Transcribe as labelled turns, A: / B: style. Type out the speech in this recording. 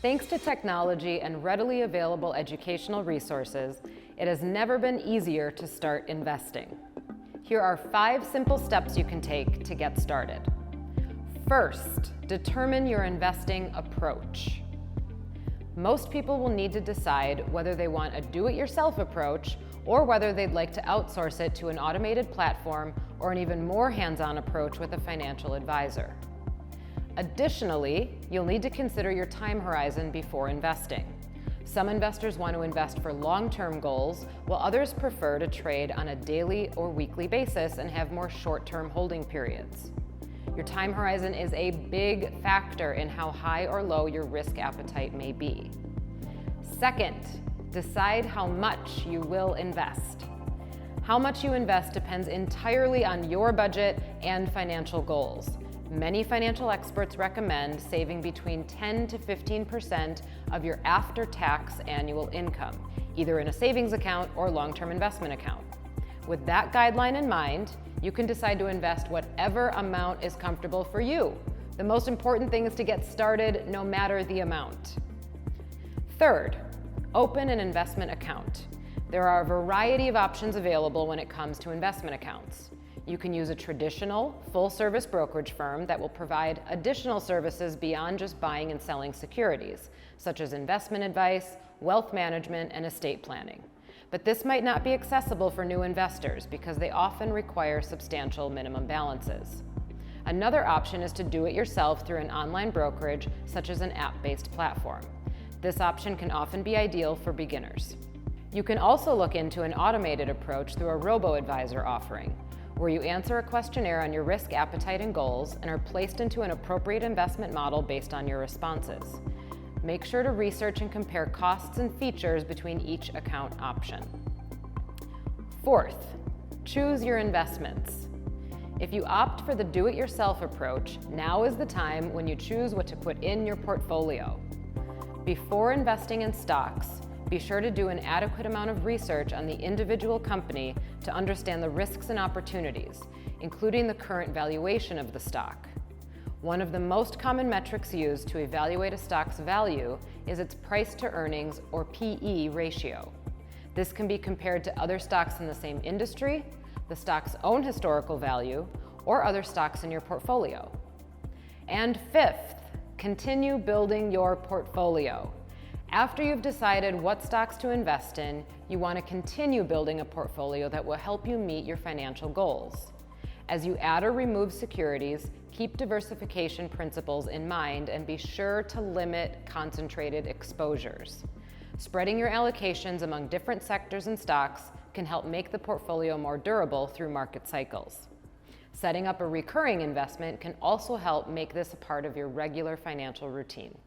A: Thanks to technology and readily available educational resources, it has never been easier to start investing. Here are 5 simple steps you can take to get started. First, determine your investing approach. Most people will need to decide whether they want a do-it-yourself approach or whether they'd like to outsource it to an automated platform or an even more hands-on approach with a financial advisor. Additionally, you'll need to consider your time horizon before investing. Some investors want to invest for long-term goals, while others prefer to trade on a daily or weekly basis and have more short-term holding periods. Your time horizon is a big factor in how high or low your risk appetite may be. Second, decide how much you will invest. How much you invest depends entirely on your budget and financial goals. Many financial experts recommend saving between 10 to 15% of your after-tax annual income, either in a savings account or long-term investment account. With that guideline in mind, you can decide to invest whatever amount is comfortable for you. The most important thing is to get started no matter the amount. Third, open an investment account. There are a variety of options available when it comes to investment accounts. You can use a traditional, full-service brokerage firm that will provide additional services beyond just buying and selling securities, such as investment advice, wealth management, and estate planning. But this might not be accessible for new investors because they often require substantial minimum balances. Another option is to do it yourself through an online brokerage, such as an app-based platform. This option can often be ideal for beginners. You can also look into an automated approach through a robo-advisor offering, where you answer a questionnaire on your risk appetite and goals and are placed into an appropriate investment model based on your responses. Make sure to research and compare costs and features between each account option. Fourth, choose your investments. If you opt for the do-it-yourself approach, now is the time when you choose what to put in your portfolio. Before investing in stocks, be sure to do an adequate amount of research on the individual company to understand the risks and opportunities, including the current valuation of the stock. One of the most common metrics used to evaluate a stock's value is its price to earnings, or PE ratio. This can be compared to other stocks in the same industry, the stock's own historical value, or other stocks in your portfolio. And fifth, continue building your portfolio. After you've decided what stocks to invest in, you want to continue building a portfolio that will help you meet your financial goals. As you add or remove securities, keep diversification principles in mind and be sure to limit concentrated exposures. Spreading your allocations among different sectors and stocks can help make the portfolio more durable through market cycles. Setting up a recurring investment can also help make this a part of your regular financial routine.